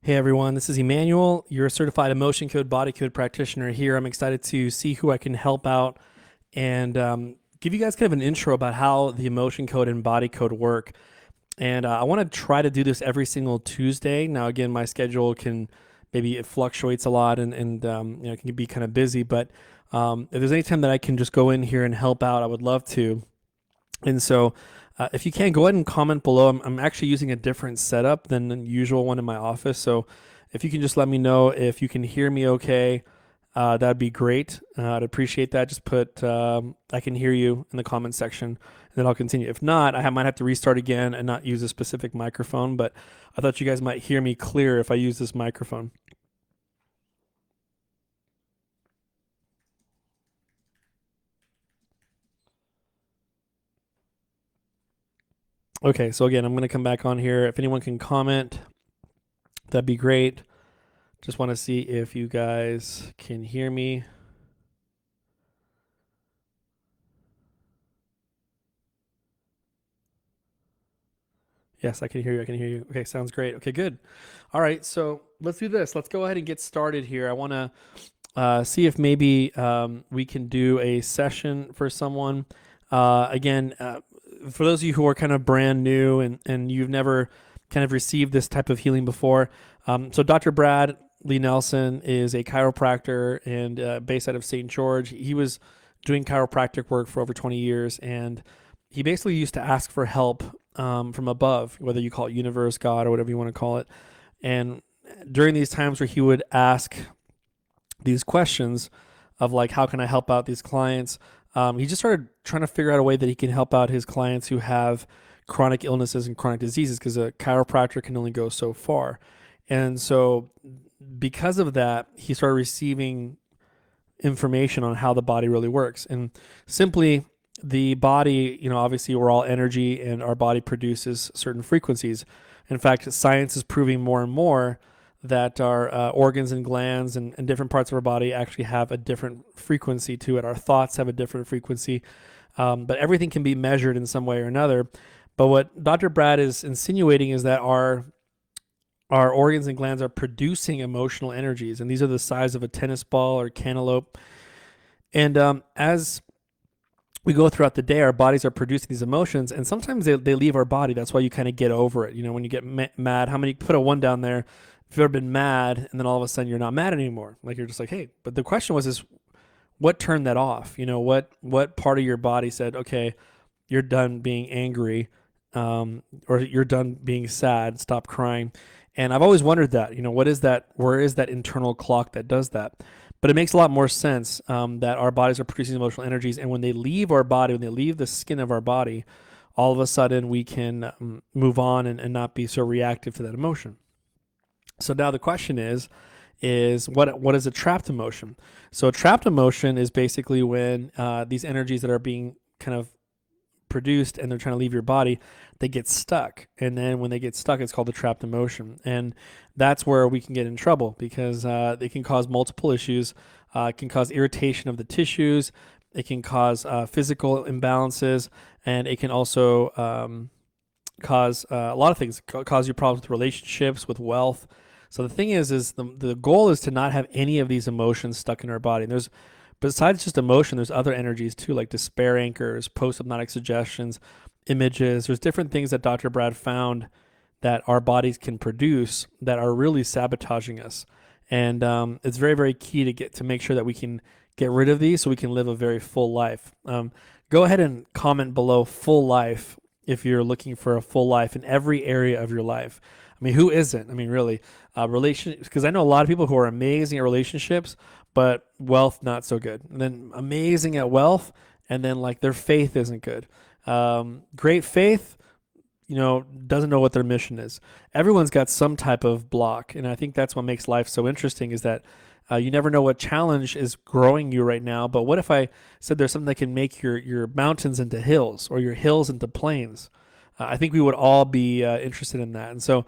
Hey everyone, this is Emanuel, your certified emotion code body code practitioner here. I'm excited to see who I can help out and give you guys kind of an intro about how the emotion code and body code work. And I want to try to do this every single Tuesday. Now, again, my schedule can maybe it fluctuates a lot and it can be kind of busy. But if there's any time that I can just go in here and help out, I would love to. And so, if you can, go ahead and comment below. I'm actually using a different setup than the usual one in my office. So, if you can just let me know if you can hear me okay, that'd be great. I'd appreciate that. Just put I can hear you in the comment section, and then I'll continue. If not, might have to restart again and not use a specific microphone. But I thought you guys might hear me clear if I use this microphone. Okay, so again, I'm going to come back on here. If anyone can comment, that'd be great. Just want to see if you guys can hear me. Yes, I can hear you. I can hear you. Okay, sounds great. Okay, good. All right, so let's do this. Let's go ahead and get started here. I want to see if maybe we can do a session for someone. Again, for those of you who are kind of brand new and you've never kind of received this type of healing before, so Dr. Brad Lee Nelson is a chiropractor and based out of St. George. He was doing chiropractic work for over 20 years, and he basically used to ask for help from above, whether you call it universe, God, or whatever you want to call it. And during these times where he would ask these questions of like, how can I help out these clients? He just started trying to figure out a way that he can help out his clients who have chronic illnesses and chronic diseases, because a chiropractor can only go so far. And so, because of that, he started receiving information on how the body really works. And simply, the body, obviously we're all energy and our body produces certain frequencies. In fact, science is proving more and more that our organs and glands and different parts of our body actually have a different frequency to it. Our thoughts have a different frequency, but everything can be measured in some way or another. But what Dr. Brad is insinuating is that our organs and glands are producing emotional energies, and these are the size of a tennis ball or cantaloupe. And as we go throughout the day, our bodies are producing these emotions, and sometimes they leave our body. That's why you kind of get over it. When you get mad, how many, put a one down there, if you've ever been mad and then all of a sudden you're not mad anymore, like you're just like, hey, but the question is what turned that off? What part of your body said, okay, you're done being angry, or you're done being sad, stop crying. And I've always wondered that, what is that? Where is that internal clock that does that? But it makes a lot more sense that our bodies are producing emotional energies, and when they leave our body, when they leave the skin of our body, all of a sudden we can move on and not be so reactive to that emotion. So now the question is what is a trapped emotion? So a trapped emotion is basically when these energies that are being kind of produced and they're trying to leave your body, they get stuck. And then when they get stuck, it's called a trapped emotion. And that's where we can get in trouble, because they can cause multiple issues. It can cause irritation of the tissues. It can cause physical imbalances, and it can also cause a lot of things. Cause you problems with relationships, with wealth. So the thing is the goal is to not have any of these emotions stuck in our body. And there's, besides just emotion, there's other energies too, like despair anchors, post-hypnotic suggestions, images. There's different things that Dr. Brad found that our bodies can produce that are really sabotaging us. And it's very, very key to make sure that we can get rid of these so we can live a very full life. Go ahead and comment below full life if you're looking for a full life in every area of your life. I mean, who isn't? I mean, really, because I know a lot of people who are amazing at relationships, but wealth not so good. And then amazing at wealth, and then like their faith isn't good. Great faith, doesn't know what their mission is. Everyone's got some type of block, and I think that's what makes life so interesting, is that you never know what challenge is growing you right now. But what if I said there's something that can make your mountains into hills or your hills into plains? I think we would all be interested in that. And so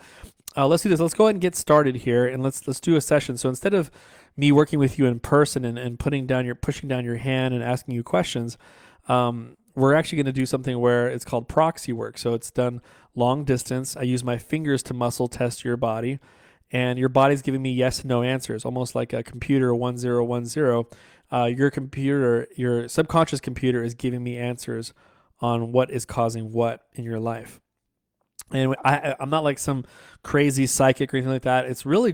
let's do this. Let's go ahead and get started here, and let's do a session. So instead of me working with you in person and pushing down your hand and asking you questions, we're actually going to do something where it's called proxy work. So it's done long distance. I use my fingers to muscle test your body, and your body's giving me yes and no answers, almost like a computer 1010. Your computer, your subconscious computer, is giving me answers on what is causing what in your life. And I'm not like some crazy psychic or anything like that. It's really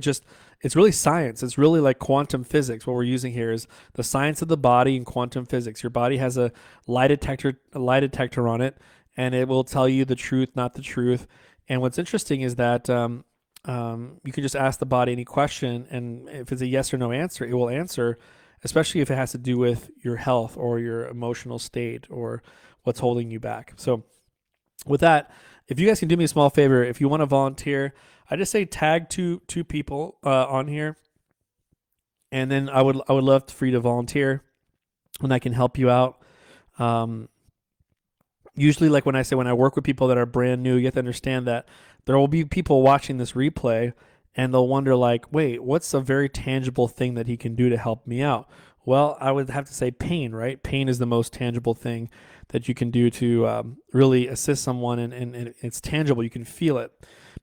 science. It's really like quantum physics. What we're using here is the science of the body and quantum physics. Your body has a lie detector on it, and it will tell you the truth, not the truth. And what's interesting is that you can just ask the body any question, and if it's a yes or no answer, it will answer, especially if it has to do with your health or your emotional state or what's holding you back. So with that, if you guys can do me a small favor, if you want to volunteer, I just say tag two people on here, and then I would love for you to volunteer, and I can help you out. Um, Usually, like when I work with people that are brand new, you have to understand that there will be people watching this replay, and they'll wonder like, wait, what's a very tangible thing that he can do to help me out? Well, I would have to say pain, right? Pain is the most tangible thing that you can do to really assist someone, and it's tangible. You can feel it.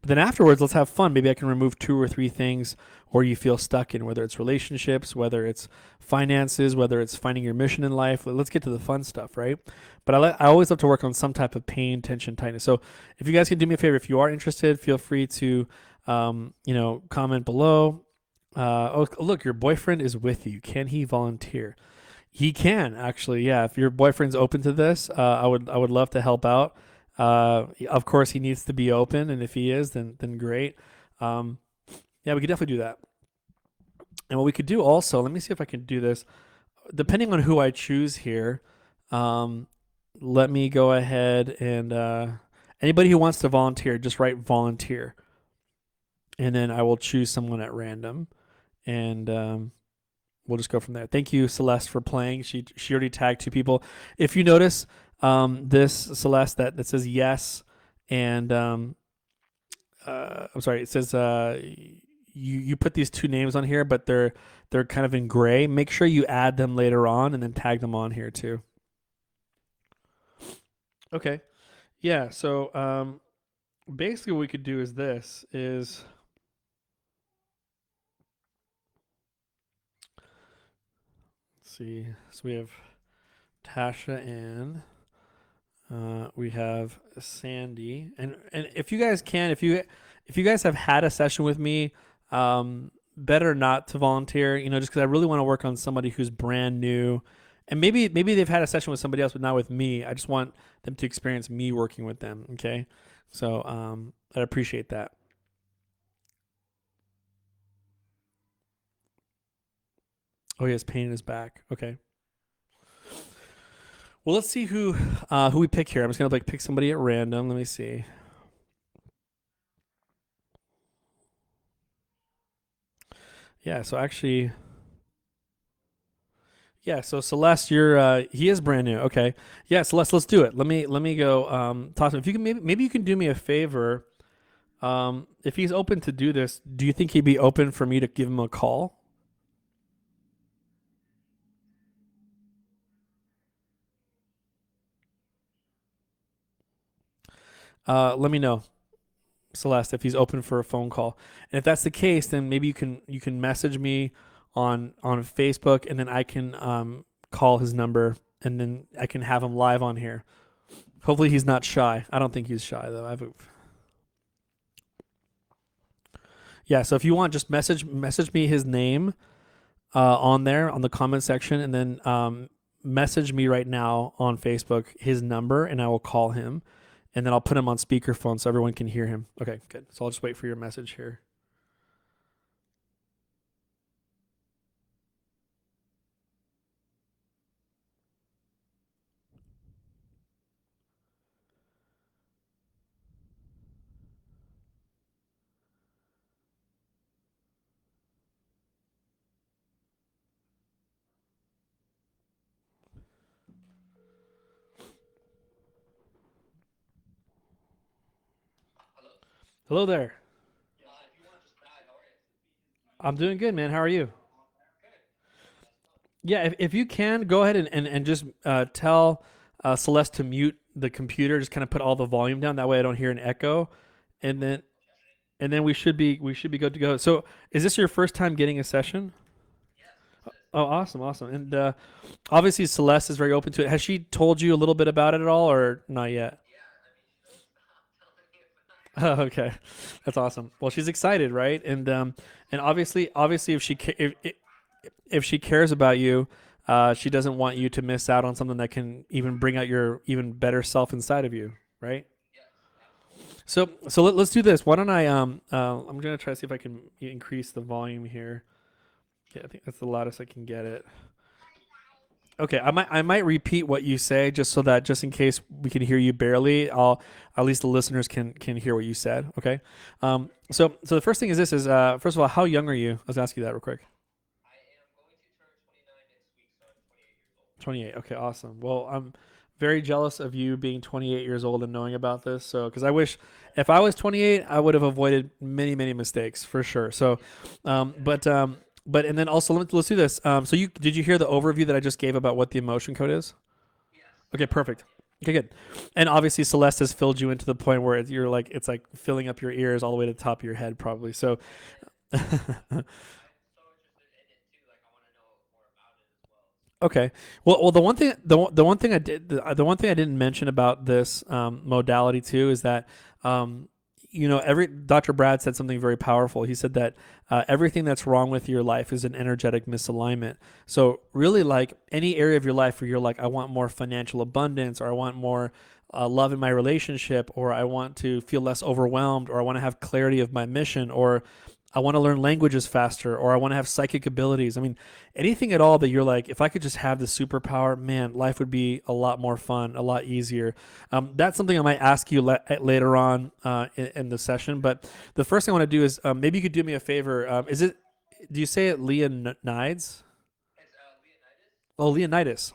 But then afterwards, let's have fun. Maybe I can remove 2 or 3 things or you feel stuck in, whether it's relationships, whether it's finances, whether it's finding your mission in life. Let's get to the fun stuff, right? But I always love to work on some type of pain, tension, tightness. So if you guys can do me a favor, if you are interested, feel free to, comment below. Oh, look, your boyfriend is with you. Can he volunteer? He can actually. Yeah, if your boyfriend's open to this, I would love to help out. Of course, he needs to be open, and if he is, then great. Um, yeah, we could definitely do that. And what we could do also, let me see if I can do this. Depending on who I choose here, um, let me go ahead and anybody who wants to volunteer, just write volunteer, and then I will choose someone at random, and we'll just go from there. Thank you, Celeste, for playing. She already tagged 2 people. If you notice, this Celeste that says yes, and I'm sorry, it says you put these 2 names on here, but they're kind of in gray. Make sure you add them later on, and then tag them on here too. Okay, yeah. So basically, what we could do is this is. Let's see. So we have Tasha and we have Sandy, and if you guys can, if you guys have had a session with me, better not to volunteer. Just because I really want to work on somebody who's brand new, and maybe they've had a session with somebody else, but not with me. I just want them to experience me working with them. Okay, so I appreciate that. Oh, he has pain in his back. Okay. Well, let's see who we pick here. I'm just gonna like pick somebody at random. Let me see. Yeah. So actually, yeah. So Celeste, you're he is brand new. Okay. Yeah, Celeste, let's do it. Let me go talk to him. If you can maybe you can do me a favor. If he's open to do this, do you think he'd be open for me to give him a call? Let me know, Celeste, if he's open for a phone call. And if that's the case, then maybe you can message me on Facebook, and then I can call his number, and then I can have him live on here. Hopefully he's not shy. I don't think he's shy though. Yeah. So if you want, just message me his name on there on the comment section, and then message me right now on Facebook his number, and I will call him, and then I'll put him on speakerphone so everyone can hear him. Okay, good. So I'll just wait for your message here. Hello there. I'm doing good, man. How are you? Yeah, if you can, go ahead and just tell Celeste to mute the computer. Just kind of put all the volume down. That way I don't hear an echo. And then and then we should be good to go. So, is this your first time getting a session? Oh, awesome, awesome. And obviously Celeste is very open to it. Has she told you a little bit about it at all, or not yet? Oh, okay, that's awesome. Well, she's excited, right? And obviously, if she cares about you, she doesn't want you to miss out on something that can even bring out your even better self inside of you, right? So let's do this. Why don't I'm gonna try to see if I can increase the volume here. Yeah, I think that's the loudest I can get it. Okay, I might repeat what you say just so that just in case we can hear you barely, I'll at least the listeners can hear what you said. Okay. So the first thing is this is first of all, how young are you? Let's ask you that real quick. 28. Okay, awesome. Well, I'm very jealous of you being 28 years old and knowing about this. So, because I wish if I was 28, I would have avoided many, many mistakes for sure. So, but and then also let's do this. So did you hear the overview that I just gave about what the emotion code is? Okay, perfect. Okay, good. And obviously Celeste has filled you into the point where you're like it's like filling up your ears all the way to the top of your head, probably. So, okay. Well, the one thing I didn't mention about this modality too is that every Dr. Brad said something very powerful. He said that everything that's wrong with your life is an energetic misalignment. So really, like any area of your life where you're like, I want more financial abundance, or I want more love in my relationship, or I want to feel less overwhelmed, or I want to have clarity of my mission, or I want to learn languages faster, or I want to have psychic abilities. I mean, anything at all that you're like, if I could just have the superpower, man, life would be a lot more fun, a lot easier. That's something I might ask you later on in the session. But the first thing I want to do is maybe you could do me a favor. Do you say it Leonides? Oh, Leonidas.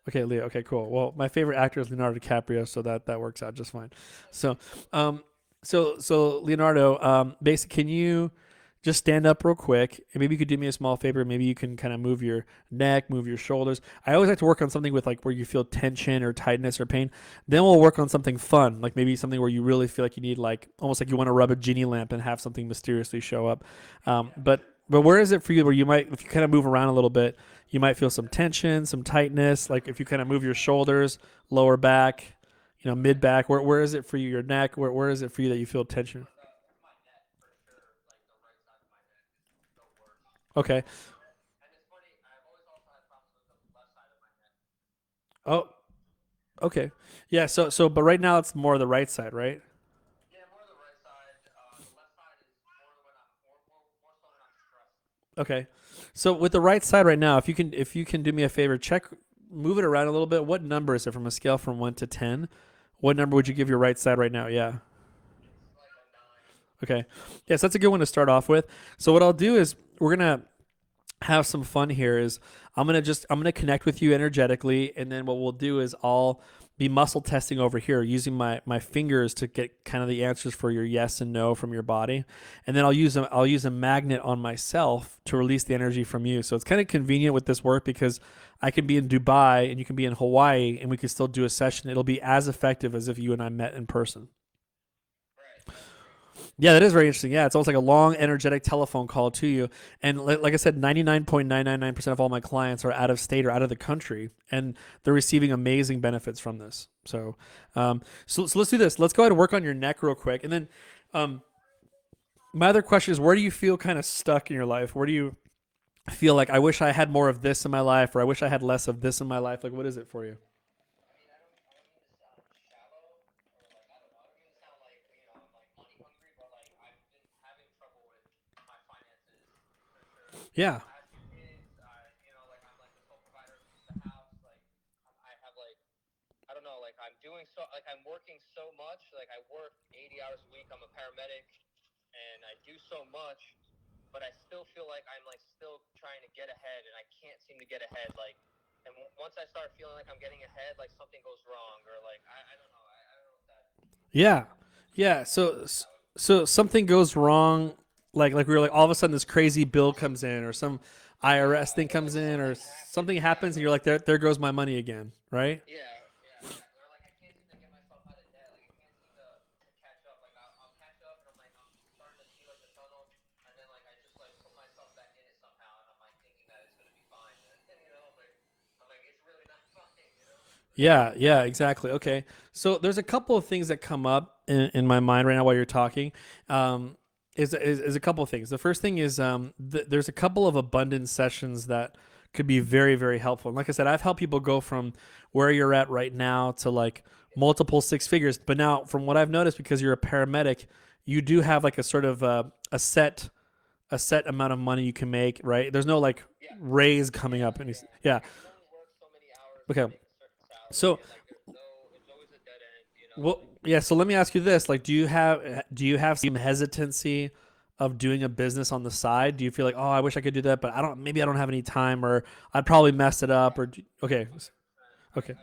Okay, Leo. Okay, cool. Well, my favorite actor is Leonardo DiCaprio, so that works out just fine. So, um, so Leonardo, can you just stand up real quick, and maybe you could do me a small favor. Maybe you can kind of move your neck, move your shoulders. I always like to work on something with like where you feel tension or tightness or pain. Then we'll work on something fun, like maybe something where you really feel like you need like almost like you want to rub a genie lamp and have something mysteriously show up. But where is it for you where you might, if you kind of move around a little bit, you might feel some tension, some tightness, like if you kind of move your shoulders, lower back, mid back. Where is it for you? Your neck. Where is it for you that you feel tension? Okay. Oh, okay. Yeah. So but right now it's more the right side, right? Okay. So with the right side right now, if you can do me a favor, move it around a little bit. What number is it from a scale from 1 to 10? What number would you give your right side right now? Yeah. Okay. Yes, that's a good one to start off with. So what I'll do is we're gonna have some fun here is I'm gonna connect with you energetically, and then what we'll do is I'll be muscle testing over here using my fingers to get kind of the answers for your yes and no from your body, and then I'll use a magnet on myself to release the energy from you. So it's kind of convenient with this work because I can be in Dubai and you can be in Hawaii and we can still do a session. It'll be as effective as if you and I met in person. Yeah, that is very interesting. Yeah, it's almost like a long, energetic telephone call to you. And like I said, 99.999% of all my clients are out of state or out of the country, and they're receiving amazing benefits from this. So let's do this. Let's go ahead and work on your neck real quick. And then um, my other question is, where do you feel kind of stuck in your life? Where do you feel like, I wish I had more of this in my life, or I wish I had less of this in my life? Like, what is it for you? Yeah. Yeah. Yeah. So something goes wrong, like we were like all of a sudden this crazy bill comes in, or some IRS thing comes in, or something happens, and you're like, there goes my money again, right? Yeah, yeah, exactly. Okay. So there's a couple of things that come up in my mind right now while you're talking. Um, is a couple of things. The first thing is there's a couple of abundance sessions that could be very, very helpful. And like I said, I've helped people go from where you're at right now to like multiple six figures. But now, from what I've noticed, because you're a paramedic, you do have like a sort of a set amount of money you can make, right? There's no like raise coming up. And yeah. Okay. So well, yeah. So let me ask you this: like, do you have some hesitancy of doing a business on the side? Do you feel like, oh, I wish I could do that, but I don't. Maybe I don't have any time, or I'd probably mess it up, or okay, okay,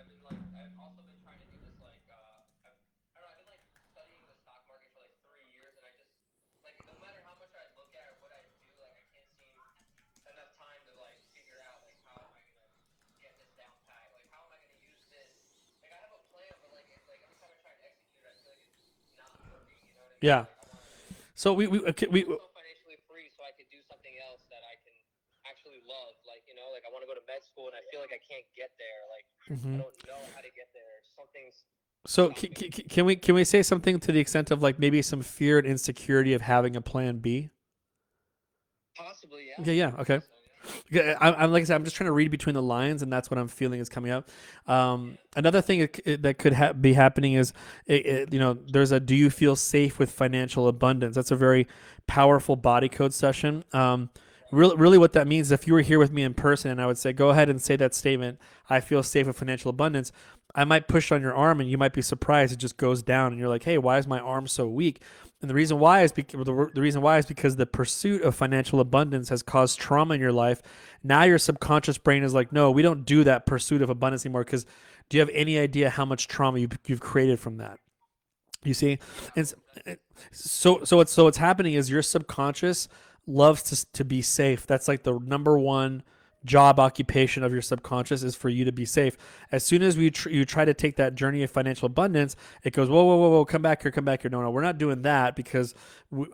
yeah. So we okay, we mhm. So can we say something to the extent of like maybe some fear and insecurity of having a plan B? Yeah, yeah, okay. Yeah, I'm like I said, I'm just trying to read between the lines, and that's what I'm feeling is coming up. Another thing that could be happening is, there's a do you feel safe with financial abundance? That's a very powerful body code session. Really, what that means is if you were here with me in person, and I would say, go ahead and say that statement, I feel safe with financial abundance. I might push on your arm, and you might be surprised it just goes down, and you're like, hey, why is my arm so weak? And the reason why is because the pursuit of financial abundance has caused trauma in your life. Now your subconscious brain is like, no, we don't do that pursuit of abundance anymore. Because do you have any idea how much trauma you've created from that? You see, and what's happening is your subconscious loves to be safe. That's like the number one job occupation of your subconscious is for you to be safe. As soon as you try to take that journey of financial abundance, it goes whoa, come back here, come back here. No, we're not doing that because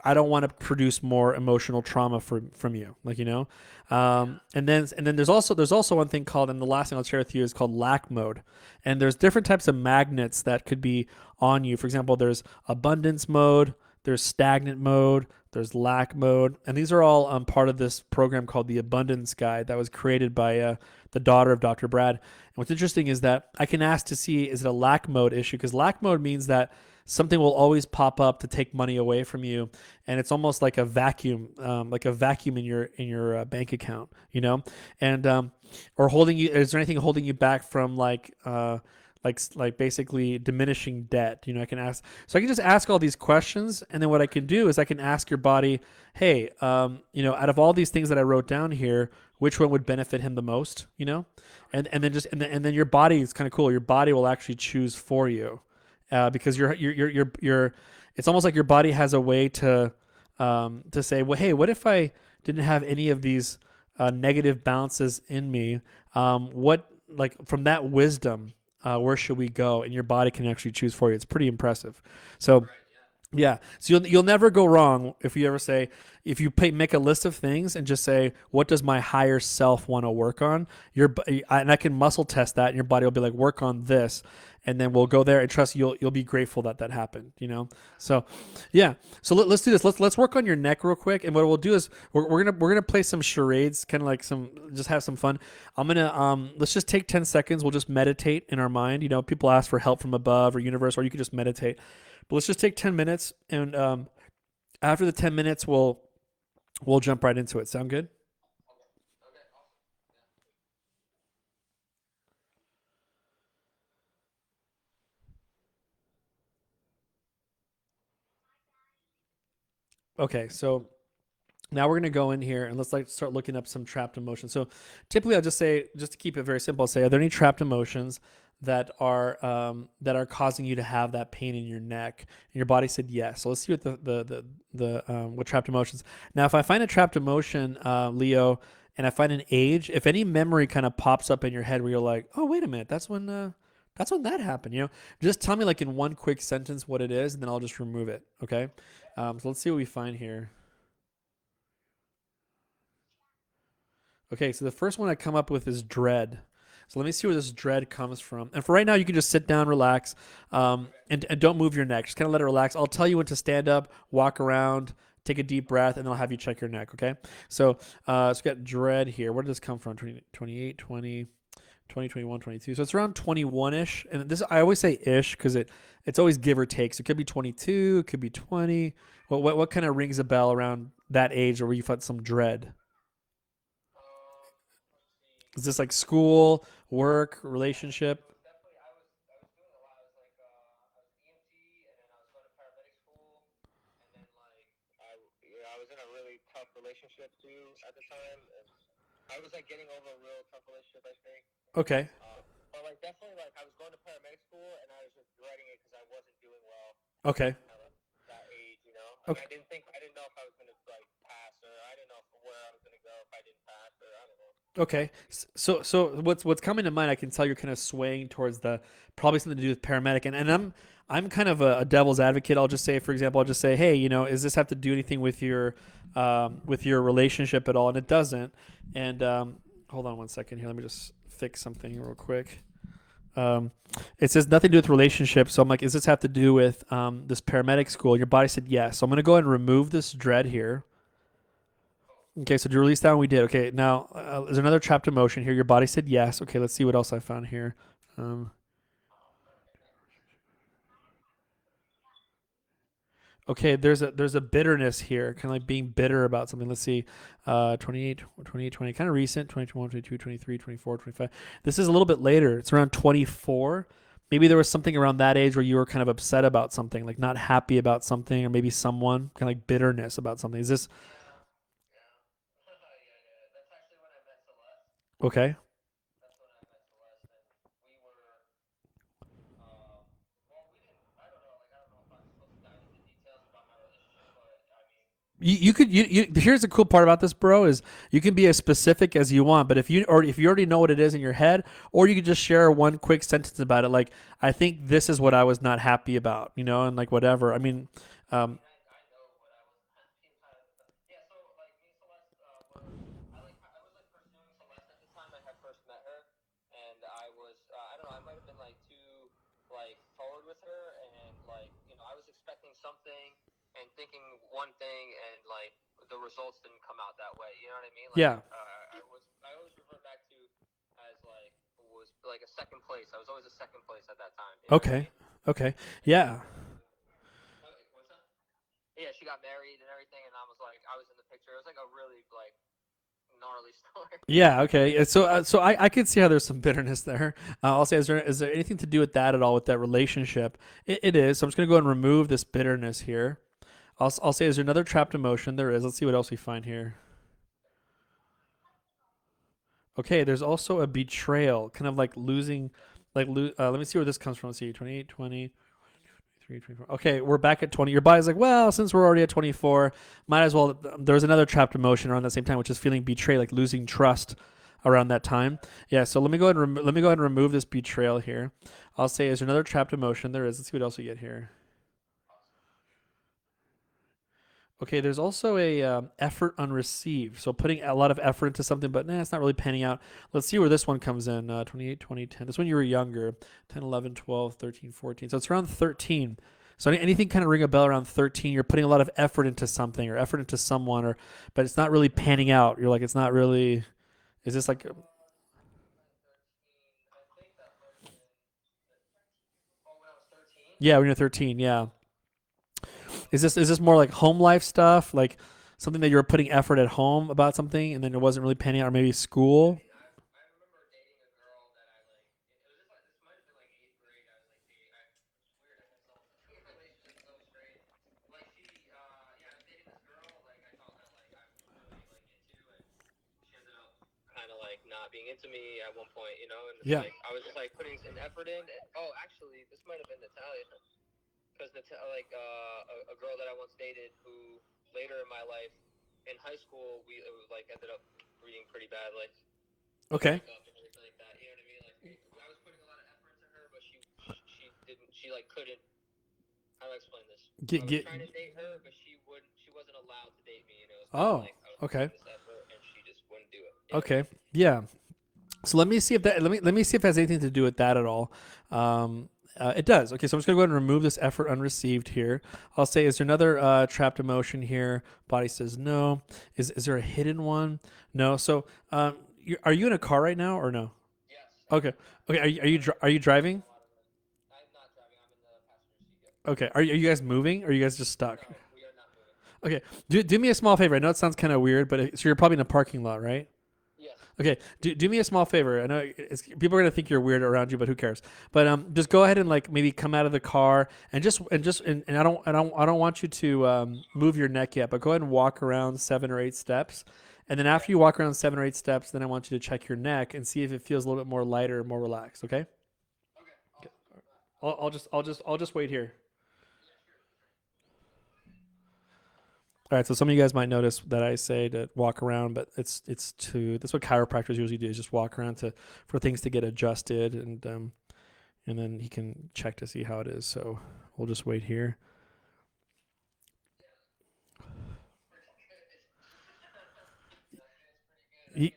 I don't want to produce more emotional trauma from you, like and then there's also one thing called, and the last thing I'll share with you is called lack mode. And there's different types of magnets that could be on you. For example, there's abundance mode, there's stagnant mode, there's lack mode, and these are all part of this program called the Abundance Guide that was created by the daughter of Dr. Brad. And what's interesting is that I can ask to see, is it a lack mode issue? Because lack mode means that something will always pop up to take money away from you, and it's almost like a vacuum in your bank account, and or holding you. Is there anything holding you back from like basically diminishing debt? I can ask. So I can just ask all these questions, and then what I can do is I can ask your body, hey, out of all these things that I wrote down here, which one would benefit him the most? And then your body is kind of cool. Your body will actually choose for you, because you're. It's almost like your body has a way to say, well, hey, what if I didn't have any of these negative bounces in me? What like from that wisdom, where should we go? And your body can actually choose for you. It's pretty impressive. So yeah, so you'll never go wrong if you make a list of things and just say, what does my higher self want to work on? And I can muscle test that, and your body will be like, work on this, and then we'll go there, and trust you'll be grateful that that happened. So yeah, so let's do this. Let's work on your neck real quick, and what we'll do is we're gonna play some charades, kind of like just have some fun. I'm gonna let's just take 10 seconds. We'll just meditate in our mind. People ask for help from above or universe, or you can just meditate. But let's just take 10 minutes, and after the 10 minutes, we'll jump right into it. Sound good? Okay, so now we're gonna go in here and let's like start looking up some trapped emotions. So typically, I'll just say, just to keep it very simple, I'll say, are there any trapped emotions that are causing you to have that pain in your neck? And your body said yes. So let's see what what trapped emotions. Now, if I find a trapped emotion, Leo, and I find an age, if any memory kind of pops up in your head where you're like, oh, wait a minute, that's when that happened. Just tell me like in one quick sentence what it is, and then I'll just remove it. Okay. So let's see what we find here. Okay, so the first one I come up with is dread. So let me see where this dread comes from. And for right now, you can just sit down, relax, and don't move your neck. Just kind of let it relax. I'll tell you when to stand up, walk around, take a deep breath, and then I'll have you check your neck. Okay. So we got dread here. Where did this come from? 20, 28, 20, 20, 21, 22. So it's around 21 ish. And this, I always say ish because it's always give or take. So it could be 22, it could be 20. What kind of rings a bell around that age where you felt some dread? Is this like school, work, relationship? Okay. Okay. Okay. Okay. So what's coming to mind? I can tell you're kind of swaying towards the probably something to do with paramedic, and I'm kind of a devil's advocate. I'll just say, for example, I'll just say, hey, does this have to do anything with your relationship at all? And it doesn't. And hold on one second here. Let me just fix something real quick. Um, it says nothing to do with relationship. So I'm like, does this have to do with this paramedic school? And your body said yes. So I'm going to go ahead and remove this dread here. Okay, so to release that one, we did. Okay, now there's another trapped emotion here. Your body said yes. Okay, let's see what else I found here. Um, okay, there's a bitterness here, kind of like being bitter about something. Let's see, 28, 28, 20, kind of recent, 21, 22, 23, 24, 25. This is a little bit later. It's around 24. Maybe there was something around that age where you were kind of upset about something, like not happy about something, or maybe someone, kind of like bitterness about something. Is this okay? You could here's the cool part about this, bro, is you can be as specific as you want, but if you already know what it is in your head, or you could just share one quick sentence about it, like I think this is what I was not happy about, and like whatever. I mean, um, yeah, okay, okay, yeah. Yeah, okay. So I could see how there's some bitterness there. I'll say, is there anything to do with that at all with that relationship? It is. So I'm just gonna go and remove this bitterness here. I'll say, is there another trapped emotion? There is. Let's see what else we find here. Okay, there's also a betrayal, kind of like losing, let me see where this comes from. Let's see, 28, 20, 23, 24. Okay, we're back at 20. Your body's like, well, since we're already at 24, might as well. There's another trapped emotion around the same time, which is feeling betrayed, like losing trust around that time. Yeah, so let me go ahead and remove this betrayal here. I'll say, is there another trapped emotion? There is. Let's see what else we get here. Okay, there's also a effort unreceived. So putting a lot of effort into something, but it's not really panning out. Let's see where this one comes in. 28, 20, 10. This one you were younger. 10, 11, 12, 13, 14. So it's around 13. So anything kind of ring a bell around 13, you're putting a lot of effort into something or effort into someone, but it's not really panning out. You're like, it's not really, is this like, yeah, when you're 13, yeah. Is this more like home life stuff? Like something that you're putting effort at home about something and then it wasn't really panning out, or maybe school? Yeah. Okay. Get. Oh. Okay. Okay. Yeah. So let me see if that let me see if it has anything to do with that at all. It does. Okay, so I'm just gonna go ahead and remove this effort unreceived here. I'll say, is there another trapped emotion here? Body says no. Is there a hidden one? No. So are you in a car right now or no? Okay. Okay. Are you driving? Okay. Are you guys moving or are you guys just stuck? Okay. Do me a small favor. I know it sounds kind of weird, but so you're probably in a parking lot, right? Okay, do me a small favor. I know people are gonna think you're weird around you, but who cares? But just go ahead and like maybe come out of the car and and I don't want you to move your neck yet, but go ahead and walk around 7 or 8 steps, and then after you walk around 7 or 8 steps, then I want you to check your neck and see if it feels a little bit more lighter, more relaxed. Okay? I'll just wait here. All right, so some of you guys might notice that I say to walk around, but it's to that's what chiropractors usually do is just walk around to for things to get adjusted and then he can check to see how it is. So we'll just wait here. He,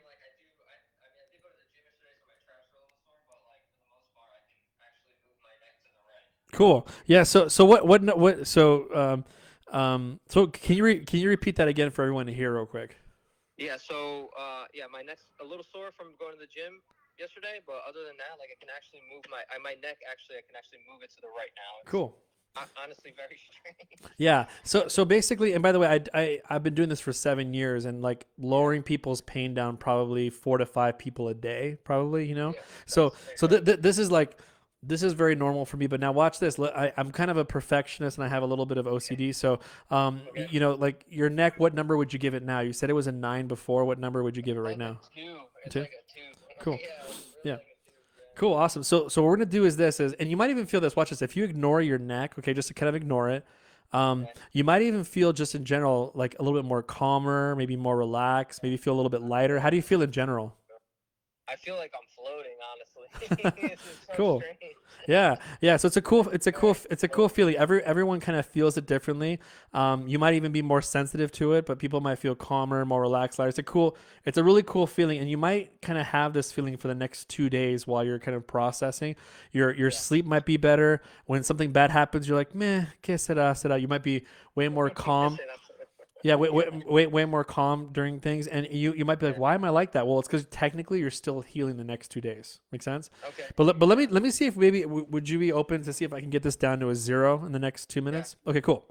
cool. Yeah. So what so can you repeat that again for everyone to hear real quick? Yeah, so my neck's a little sore from going to the gym yesterday, but other than that, like I can actually move my neck. Actually, I can actually move it to the right now. It's Cool. honestly very strange. Yeah. So basically, and by the way, I've been doing this for 7 years, and like lowering people's pain down probably 4 to 5 people a day, probably. Yeah, So that's so very this is like this is very normal for me. But now watch this. I'm kind of a perfectionist, and I have a little bit of OCD. So okay. like your neck, what number would you give it now? You said it was a 9 before. What number would you give it It's right like a now? two. It's Two. like a two. Cool. Yeah, it's really Yeah. like a two. Yeah. Cool, awesome. So what we're gonna do is this is, and you might even feel this. Watch this. If you ignore your neck, okay, just to kind of ignore it, Okay. you might even feel just in general like a little bit more calmer, maybe more relaxed, maybe feel a little bit lighter. How do you feel in general? I feel like I'm floating. Honestly, this is so Cool. strange. Yeah. So Very it's a cool floating. feeling. Everyone kind of feels it differently. You might even be more sensitive to it, but people might feel calmer, more relaxed, lighter. It's a really cool feeling, and you might kind of have this feeling for the next 2 days while you're kind of processing. Your Yeah. sleep might be better. When something bad happens, you're like, meh, que será, será. You might be way more calm. Kissing. Yeah, Yeah. way more calm during things, and you might be like, Yeah. why am I like that? Well, it's because technically you're still healing the next 2 days. Make sense? Okay. But let me Yeah. let me see if maybe would you be open to see if I can get this down to a 0 in the next two Yeah. minutes? Okay, cool.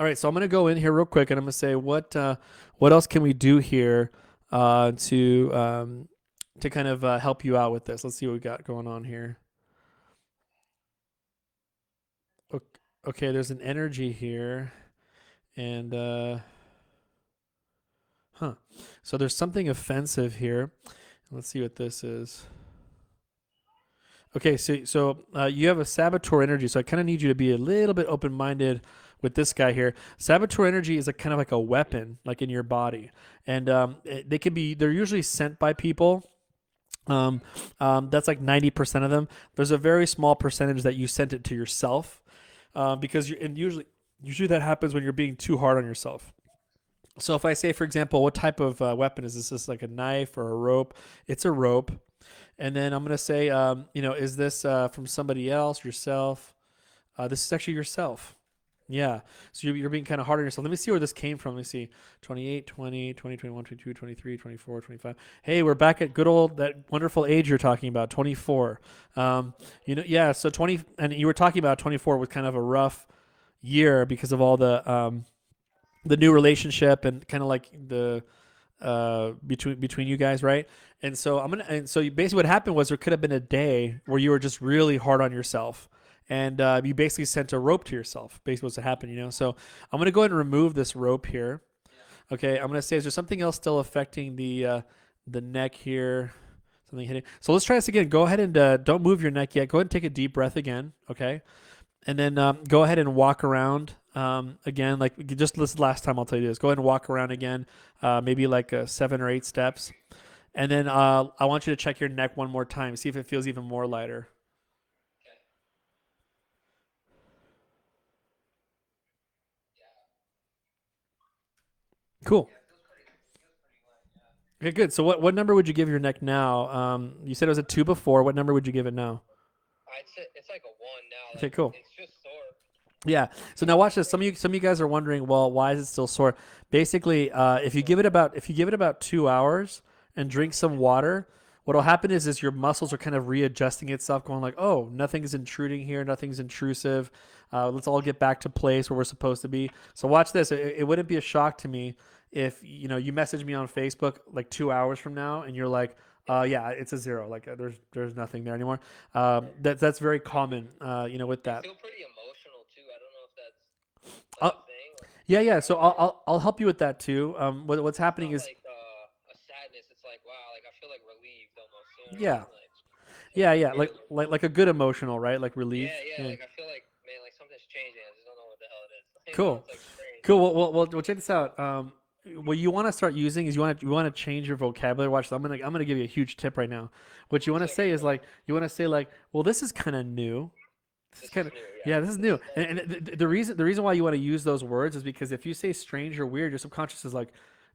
All right, so I'm gonna go in here real quick, and I'm gonna say what else can we do here to kind of help you out with this? Let's see what we got going on here. Okay, there's an energy here, and huh. So there's something offensive here. Let's see what this is. Okay, so you have a saboteur energy, so I kind of need you to be a little bit open minded with this guy here. Saboteur energy is a kind of like a weapon, like in your body, and they're usually sent by people. Um, that's like 90% of them. There's a very small percentage that you sent it to yourself, because and usually that happens when you're being too hard on yourself. So if I say, for example, what type of weapon is this? Is this like a knife or a rope? It's a rope. And then I'm gonna say, is this from somebody else, yourself? This is actually yourself. Yeah. So you're being kind of hard on yourself. Let me see where this came from. Let me see. 28, 20, 20, 21, 22, 23, 24, 25. Hey, we're back at good old, that wonderful age you're talking about, 24. Yeah, so 20, and you were talking about 24 was kind of a rough year because of all the new relationship and kind of like the between you guys, right? And so basically what happened was there could have been a day where you were just really hard on yourself, and you basically sent a rope to yourself. Basically, what's happened. So I'm gonna go ahead and remove this rope here. Okay, I'm gonna say, is there something else still affecting the neck here? Something hitting. So let's try this again. Go ahead and don't move your neck yet. Go ahead and take a deep breath again. Okay, and then go ahead and walk around again. Like just this last time, I'll tell you this. Go ahead and walk around again, maybe like 7 or 8 steps, and then I want you to check your neck one more time. See if it feels even more lighter. Cool. Okay, good. So what number would you give your neck now? You said it was a 2 before. What number would you give it now? I'd say it's like a 1 now. Okay, Like cool. it's just sore. Yeah. So now watch this. Some of you guys are wondering, well, why is it still sore? Basically, if you give it about 2 hours and drink some water, what'll happen is your muscles are kind of readjusting itself, going like, oh, nothing's intruding here, nothing's intrusive. Let's all get back to place where we're supposed to be. So watch this. It wouldn't be a shock to me if you message me on Facebook like 2 hours from now and you're like, yeah, it's a zero. Like there's nothing there anymore. That's very common. With I that. feel pretty emotional too. I don't know if that's Uh, like a thing. Or, Yeah, yeah. So I'll help you with that too. What's it's happening not is like a sadness. It's like wow, like I feel like relieved almost. You know what I yeah, mean? Like yeah, it's yeah. Like weird. like like a good emotional, right? Like Yeah, relief. yeah. Yeah. Like I feel like man, like something's changing. I just don't know what the hell it is. You know, Cool, it's like strange. cool. Well, check this out. What you want to start using is you want to change your vocabulary. Watch. I'm gonna give you a huge tip right now. What you want to So say is like you want to say like, well, this is kind of new. This is this kind is of new. Yeah, yeah, this is this new. is like And the reason why you want to use those words is because if you say strange or weird, your subconscious is like,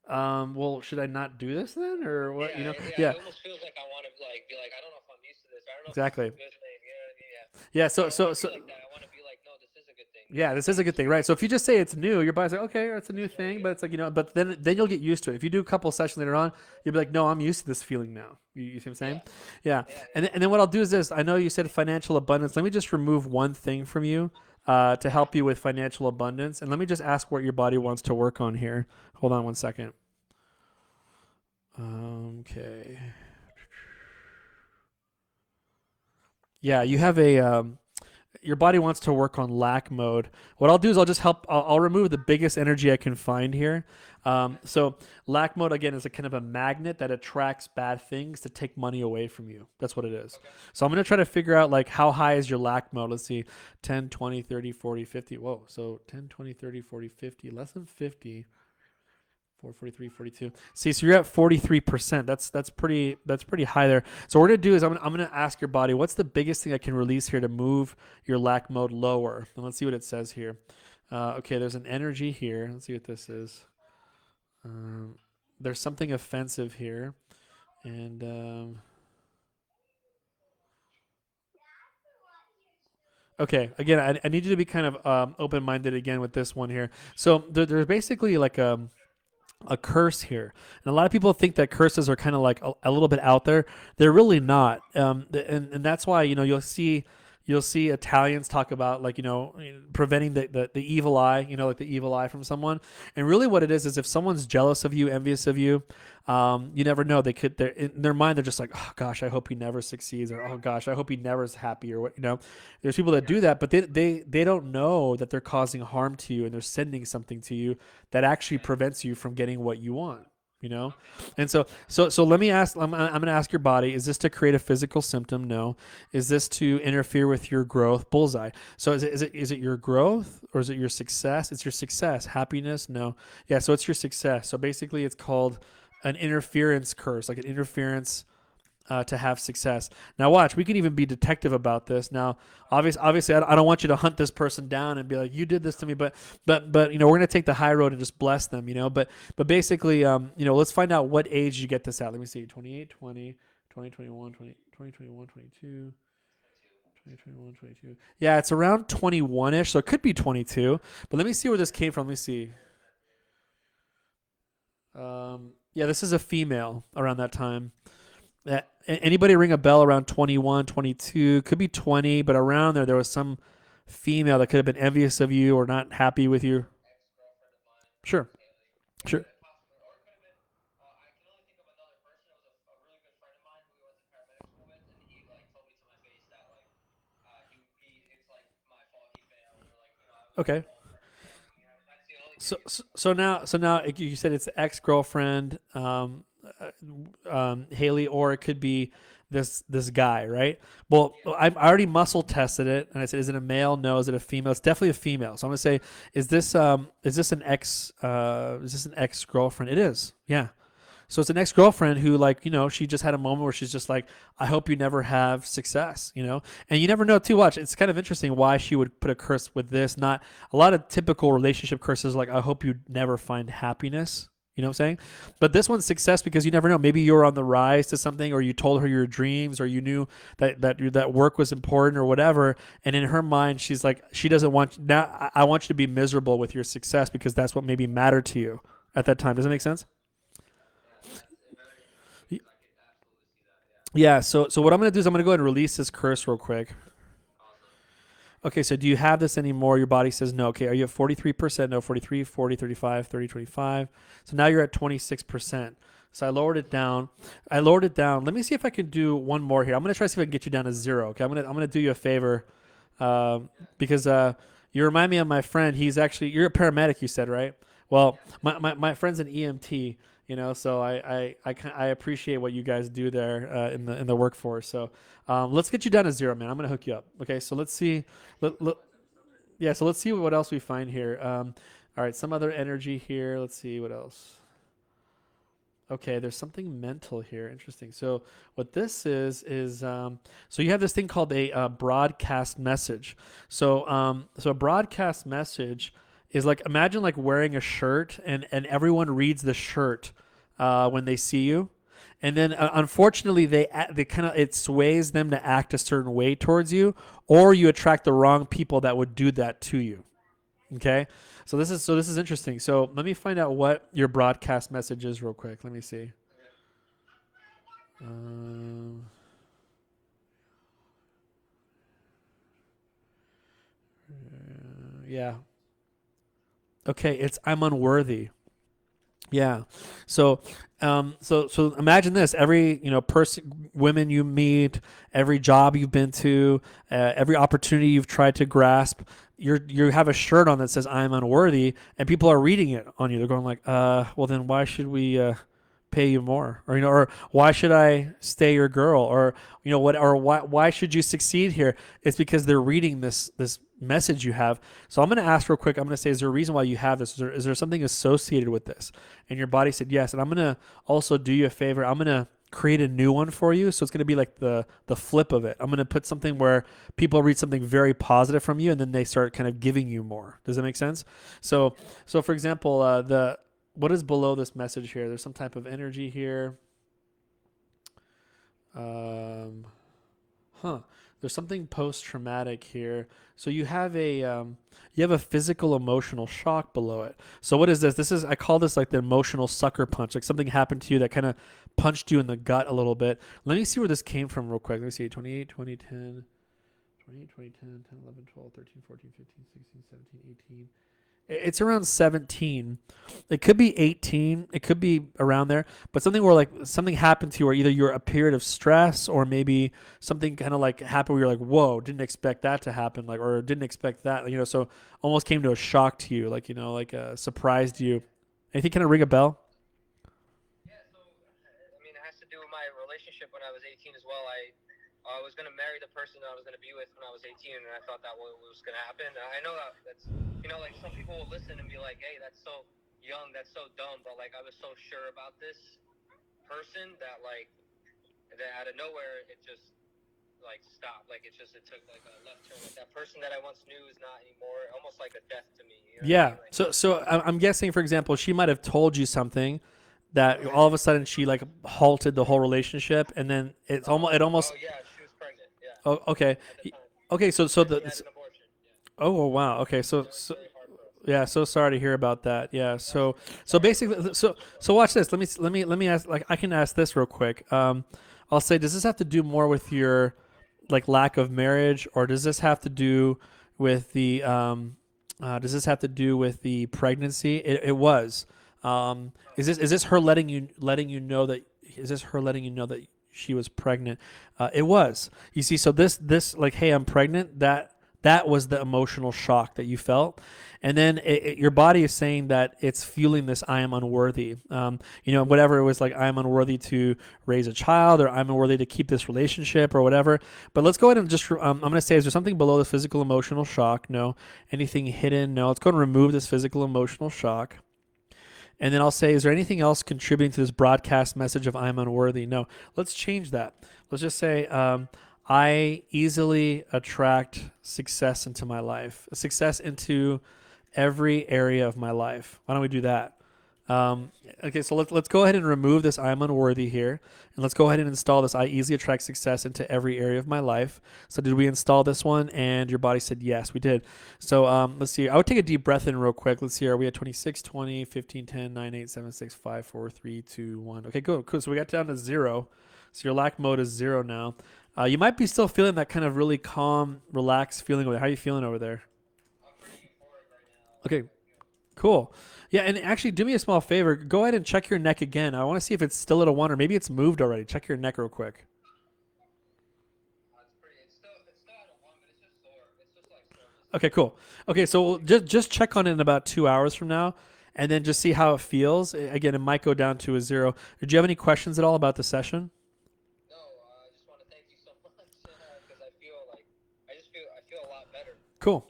well, should I not do this then or what? yeah, yeah. Yeah, It almost feels like I want to like be like I don't know if I'm used to this. I don't know if this is exactly. a good thing. Yeah, yeah. Yeah. Yeah. I So don't want so to be so like that. I want to be like no, this is a good thing. This yeah, is this is a good thing, right? So if you just say it's new, your body's like, okay, it's a new thing, but it's like but then you'll get used to it. If you do a couple sessions later on, you'll be like, no, I'm used to this feeling now. You see what I'm saying? yeah, Yeah. yeah, yeah. And then what I'll do is this. I know you said financial abundance. Let me just remove one thing from you to help you with financial abundance, and let me just ask what your body wants to work on here. Hold on one second. Okay. Yeah, you have a your body wants to work on lack mode. What I'll do is I'll just help. I'll remove the biggest energy I can find here. So lack mode again is a kind of a magnet that attracts bad things to take money away from you. That's what it is. Okay. So I'm going to try to figure out like how high is your lack mode. Let's see, 10, 20, 30, 40, 50. Whoa. So 10, 20, 30, 40, 50, less than 50. 443, 42. See, so you're at 43%. That's pretty high there. So what we're gonna do is I'm gonna ask your body, what's the biggest thing I can release here to move your lack mode lower? And let's see what it says here. Okay, there's an energy here. Let's see what this is. Um, there's something offensive here, and okay. Again, I need you to be kind of open-minded again with this one here. So there's basically like a curse here. And a lot of people think that curses are kind of like a little bit out there. They're really not. And that's why, you'll see Italians talk about like, preventing the evil eye, like the evil eye from someone. And really what it is if someone's jealous of you, envious of you, you never know. They're in their mind, they're just like, oh gosh, I hope he never succeeds, or oh gosh, I hope he never is happy, or what. There's people that do that, but they don't know that they're causing harm to you and they're sending something to you that actually prevents you from getting what you want. You know, and so let me ask. I'm going to ask your body: is this to create a physical symptom? No. Is this to interfere with your growth? Bullseye. So is it your growth or is it your success? It's your success. Happiness? No. Yeah. So it's your success. So basically, it's called an interference curse, like an interference to have success. Now, watch. We can even be detective about this. Now, obviously, I don't want you to hunt this person down and be like, "You did this to me." But we're gonna take the high road and just bless them. But basically, let's find out what age you get this at. Let me see: 28, 20, 20, 21, 20, 20, 21, 22. 20, 21, 22. Yeah, it's around 21 ish, so it could be 22. But let me see where this came from. Let me see. Yeah, this is a female around that time. Anybody ring a bell around 21, 22? Could be 20, but around there was some female that could have been envious of you or not happy with you. Ex girlfriend of mine, Sure, Haley. sure. Possibly, or it could have been. I can only think of another person. It was a really good friend of mine who we went to paramedic school with, and he like told me to my face that like he it's like my fault he failed, or like I was at Okay. fault for him failing. That's the only So thing. so, so now you said it's ex girlfriend, Haley, or it could be this guy, right? Well, Yeah. I already muscle tested it, and I said, is it a male? No. Is it a female? It's definitely a female. So I'm gonna say, is this an ex girlfriend? It is. Yeah. So it's an ex girlfriend who, like, she just had a moment where she's just like, I hope you never have success, And you never know, too. Watch. It's kind of interesting why she would put a curse with this. Not a lot of typical relationship curses, like, I hope you never find happiness. You know what I'm saying? But this one's success because you never know. Maybe you're on the rise to something, or you told her your dreams, or you knew that work was important, or whatever. And in her mind, she's like, she doesn't want now. I want you to be miserable with your success because that's what maybe mattered to you at that time. Does that make sense? Yeah, that's very interesting because I could absolutely see that. Yeah. Yeah. So what I'm gonna do is I'm gonna go ahead and release this curse real quick. Awesome. Okay, so do you have this anymore? Your body says no. Okay, are you at 43%? No, 43, 40, 35, 30, 25. So now you're at 26%. So I lowered it down. I lowered it down. Let me see if I can do one more here. I'm gonna try to see if I can get you down to zero. Okay, I'm gonna do you a favor, because you remind me of my friend. He's actually you're a paramedic. You said right? Well, Yeah. my friend's an EMT. So I appreciate what you guys do there in the workforce. So let's get you down to zero, man. I'm gonna hook you up. Okay, so let's see. Let, yeah, so let's see what else we find here. All right, some other energy here. Let's see what else. Okay, there's something mental here. Interesting. So what this is so you have this thing called a broadcast message. So a broadcast message is like imagine like wearing a shirt and everyone reads the shirt when they see you. And then unfortunately they kind of it sways them to act a certain way towards you, or you attract the wrong people that would do that to you. Okay, so this is interesting. So let me find out what your broadcast message is real quick. Let me see. Okay. Um, yeah. Okay, it's I'm unworthy. Yeah. So imagine this: every person, women you meet, every job you've been to, every opportunity you've tried to grasp, you have a shirt on that says "I'm unworthy," and people are reading it on you. They're going like, well, then why should we pay you more, or why should I stay your girl, or what, or why should you succeed here? It's because they're reading this message you have. So I'm going to ask real quick. I'm going to say, is there a reason why you have this? Is there something associated with this? And your body said yes. And I'm going to also do you a favor. I'm going to create a new one for you. So it's going to be like the flip of it. I'm going to put something where people read something very positive from you, and then they start kind of giving you more. Does that make sense? So Yeah. so for example, the what is below this message here? There's some type of energy here. Um, Huh. There's something post traumatic here. So you have a physical emotional shock below it. So what is this? This is I call this like the emotional sucker punch. Like something happened to you that kind of punched you in the gut a little bit. Let me see where this came from real quick. Let me see. 28, 2010, 28, 2010, 10, 11, 12, 13, 14, 15, 16, 17, 18. It's around 17. It could be 18. It could be around there. But something where like something happened to you, or either you're a period of stress, or maybe something kind of like happened where you're like, whoa, didn't expect that to happen, like, or didn't expect that, so almost came to a shock to you, like, like surprised you. Anything kind of ring a bell? Yeah, so I mean, it has to do with my relationship when I was 18 as well. I was gonna marry the person that I was gonna be with when I was 18, and I thought that was gonna happen. I know that that's like some people will listen and be like, "Hey, that's so young, that's so dumb," but like I was so sure about this person that like that out of nowhere it just like stopped. Like it took like a left turn. Like that person that I once knew is not anymore. Almost like a death to me. You know what I Yeah. mean? Like So I'm guessing, for example, she might have told you something that all of a sudden she like halted the whole relationship, and then it almost. oh yeah, she was pregnant. Yeah, Oh, okay. at the time, Okay, so and she the had an abortion. Yeah, oh wow. Okay, so very so very hard for us. yeah, so sorry to hear about that. Yeah. So Absolutely. so Sorry for basically, the as well. watch this. Let me ask. Like, I can ask this real quick. I'll say, does this have to do more with your like lack of marriage, or does this have to do with the does this have to do with the pregnancy? It was. Oh, Is this her letting you know that is this her letting you know that she was pregnant? It was. You see, so this like, hey, I'm pregnant. That was the emotional shock that you felt, and then your body is saying that it's fueling this I am unworthy. Whatever it was, like, I am unworthy to raise a child, or I'm unworthy to keep this relationship, or whatever. But let's go ahead and just I'm going to say, is there something below the physical emotional shock? No. Anything hidden? No. Let's go and remove this physical emotional shock. And then I'll say, is there anything else contributing to this broadcast message of I'm unworthy? No. Let's change that. Let's just say, I easily attract success into my life, success into every area of my life. Why don't we do that? Um, okay, so let's go ahead and remove this I'm unworthy here, and let's go ahead and install this I easily attract success into every area of my life. So did we install this one? And your body said yes, we did. So let's see. I would take a deep breath in real quick. Let's see. Are we at 26, 20, 15, 10, 9, 8, 7, 6, 5, 4, 3, 2, 1? Okay, good. Cool. So we got down to 0. So your lack mode is 0 now. You might be still feeling that kind of really calm, relaxed feeling over there. How are you feeling over there? I'm pretty euphoric right now. Okay, Like, cool. Yeah, and actually, do me a small favor. Go ahead and check your neck again. I want to see if it's still at a 1 or maybe it's moved already. Check your neck real quick. it's pretty. It's still at a one, but it's just sore. It's just like soreness in Okay, my cool. Okay, so just check on it in about 2 hours from now, and then just see how it feels. Again, it might go down to a 0. Did you have any questions at all about the session? No, I just want to thank you so much because I feel like I feel a lot better. Cool.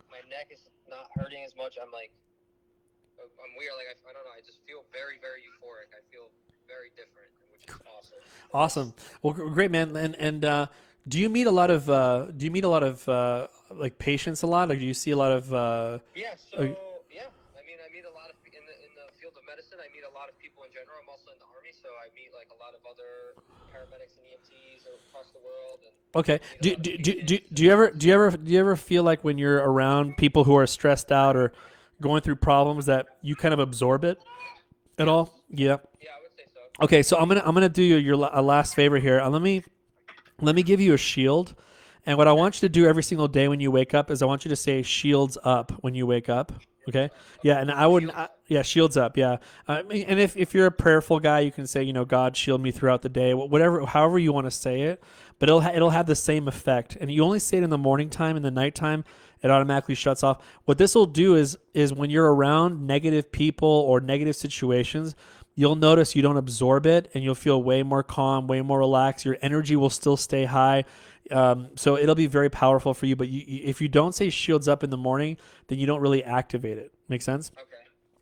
My neck is not hurting as much. I'm weird. Like I don't know. I just feel very very euphoric. I feel very different, which is awesome. Awesome. Well, great, man. And do you meet a lot of like patients a lot? Like, do you see a lot of Yeah. uh, Yeah. I mean, I meet a lot of in the field of medicine. I meet a lot of people in general. I'm also in the army, so I meet like a lot of other paramedics and EMTs across the world, and Okay. meet a lot of Do patients. you ever feel like when you're around people who are stressed out or going through problems that you kind of absorb it at Yes. all? Yeah. Yeah, I would say so. Okay. So I'm gonna do a last favor here. Let me give you a shield. And what I Okay. want you to do every single day when you wake up is I want you to say shields up when you wake up. Okay. Yeah. Okay. And I wouldn't, Shields. yeah, shields up. Yeah. And if you're a prayerful guy, you can say, God, shield me throughout the day, whatever, however you want to say it, but it'll have the same effect. And you only say it in the morning time, in the nighttime, it automatically shuts off. What this will do is when you're around negative people or negative situations, you'll notice you don't absorb it and you'll feel way more calm, way more relaxed. Your energy will still stay high. So it'll be very powerful for you. But if you don't say shields up in the morning, then you don't really activate it. Make sense? Okay.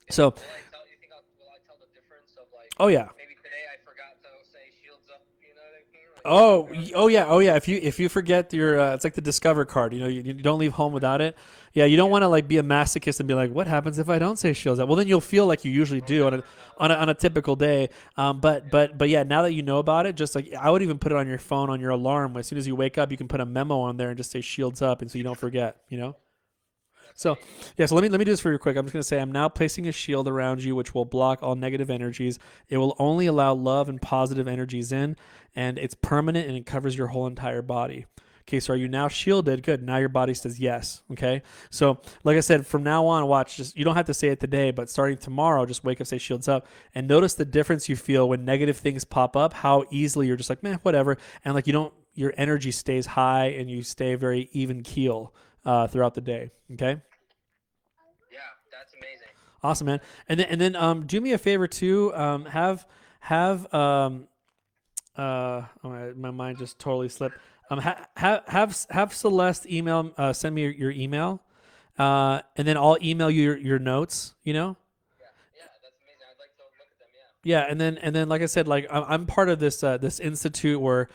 And So, will I tell you think will I tell the difference of like oh yeah. maybe today I forgot to say shields up, you know what I mean? Like I Oh, forgot. oh yeah. If you forget your, it's like the Discover card. You don't leave home without it. Yeah, you don't Yeah. want to like be a masochist and be like, what happens if I don't say shields up? Well, then you'll feel like you usually Oh do on no. on a typical day. Yeah. But yeah, now that you know about it, just like I would even put it on your phone on your alarm. As soon as you wake up, you can put a memo on there and just say shields up, and so you don't forget. That's So, amazing. yeah, so let me do this for you quick. I'm just going to say I'm now placing a shield around you which will block all negative energies. It will only allow love and positive energies in, and it's permanent and it covers your whole entire body. Okay, so are you now shielded? Good. Now your body says yes. Okay. So, like I said, from now on, watch, just you don't have to say it today, but starting tomorrow, just wake up, say shields up, and notice the difference you feel when negative things pop up, how easily you're just like, man, whatever. And like you don't, your energy stays high and you stay very even keel throughout the day. Okay. Yeah, that's amazing. Awesome, man. And then do me a favor too. Have oh, my mind just totally slipped. Have Celeste email send me your email, and then I'll email you your notes. Yeah. Yeah, that's amazing. I'd like to look at them, yeah. Yeah, and then like I said, like I'm part of this institute where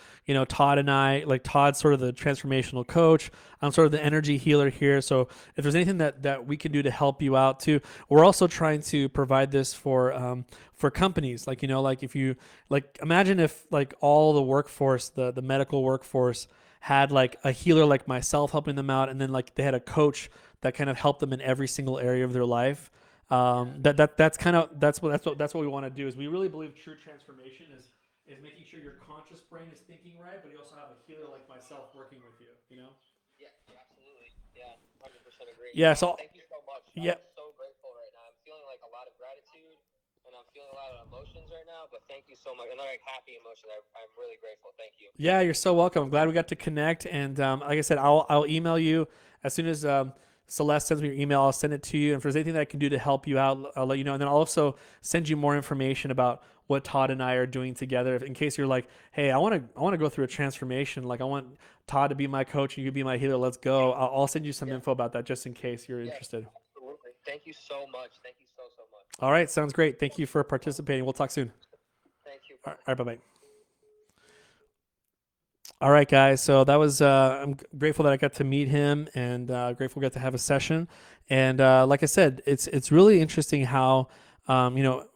Todd and I, like Todd's sort of the transformational coach. I'm sort of the energy healer here. So if there's anything that we can do to help you out too, we're also trying to provide this for companies. Like like if you like imagine if like all the workforce, the medical workforce had like a healer like myself helping them out, and then like they had a coach that kind of helped them in every single area of their life. Yeah. That's kind of that's what we want to do is we really believe true transformation is making sure your conscious brain is thinking right, but you also have a healer like myself working with you. Yeah, absolutely. Yeah, 100% agree. Yeah. So Thank you so much. yeah, I'm so grateful right now. I'm feeling like a lot of gratitude and I'm feeling a lot of emotions right now, but thank you so much. And they're like happy emotions. I'm really grateful. Thank you. yeah, you're so welcome. I'm glad we got to connect. And like I said, I'll email you as soon as Celeste sends me your email. I'll send it to you. And if there's anything that I can do to help you out, I'll let you know. And then I'll also send you more information about what Todd and I are doing together. In case you're like, hey, I want to go through a transformation. Like I want Todd to be my coach and you be my healer. Let's go. I'll send you some Yeah. info about that just in case you're Yeah, interested. absolutely. Thank you so much. Thank you so, so much. All right, sounds great. Thank you for participating. We'll talk soon. Thank you. All Bye. right, bye bye. All right, guys. So that was I'm grateful that I got to meet him, and grateful we got to have a session. And like I said, it's really interesting how You know,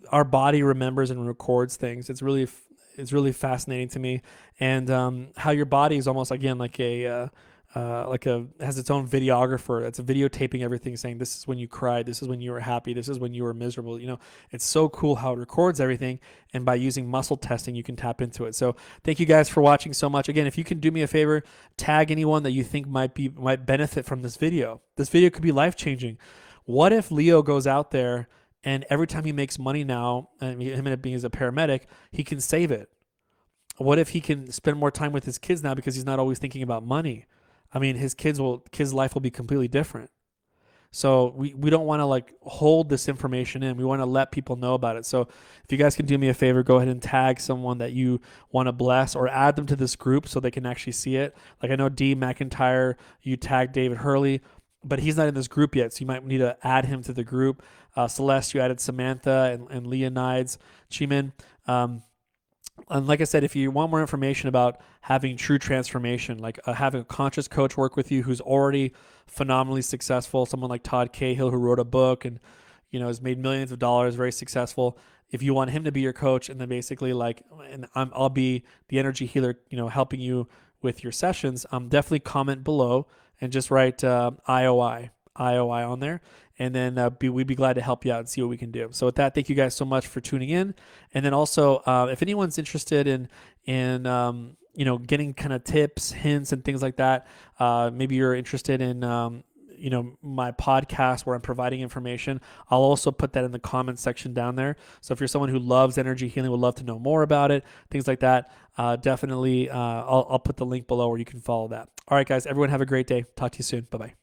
our body remembers and records things. It's really fascinating to me, and how your body is almost again like a has its own videographer that's videotaping everything, saying this is when you cried, this is when you were happy, this is when you were miserable. You know, it's so cool how it records everything, and by using muscle testing, you can tap into it. So thank you guys for watching so much. Again, if you can do me a favor, tag anyone that you think might benefit from this video. This video could be life changing. What if Leo goes out there and every time he makes money now, and him being as a paramedic, he can save it? What if he can spend more time with his kids now because he's not always thinking about money? I mean, his life will be completely different. So we don't want to like hold this information in. We want to let people know about it. So if you guys can do me a favor, go ahead and tag someone that you want to bless or add them to this group so they can actually see it. Like I know D McIntyre, you tagged David Hurley, but he's not in this group yet. So you might need to add him to the group. Celeste, you added Samantha and Leonides, Chemin. And like I said, if you want more information about having true transformation, like having a conscious coach work with you who's already phenomenally successful, someone like Todd Cahill who wrote a book and has made millions of dollars, very successful. If you want him to be your coach, and then basically I'll be the energy healer, helping you with your sessions, definitely comment below and just write IOI on there. And then we'd be glad to help you out and see what we can do. So with that, thank you guys so much for tuning in. And then also, if anyone's interested in getting kind of tips, hints, and things like that, maybe you're interested in my podcast where I'm providing information, I'll also put that in the comments section down there. So if you're someone who loves energy healing, would love to know more about it, things like that, definitely I'll put the link below where you can follow that. All right, guys, everyone have a great day. Talk to you soon. Bye-bye.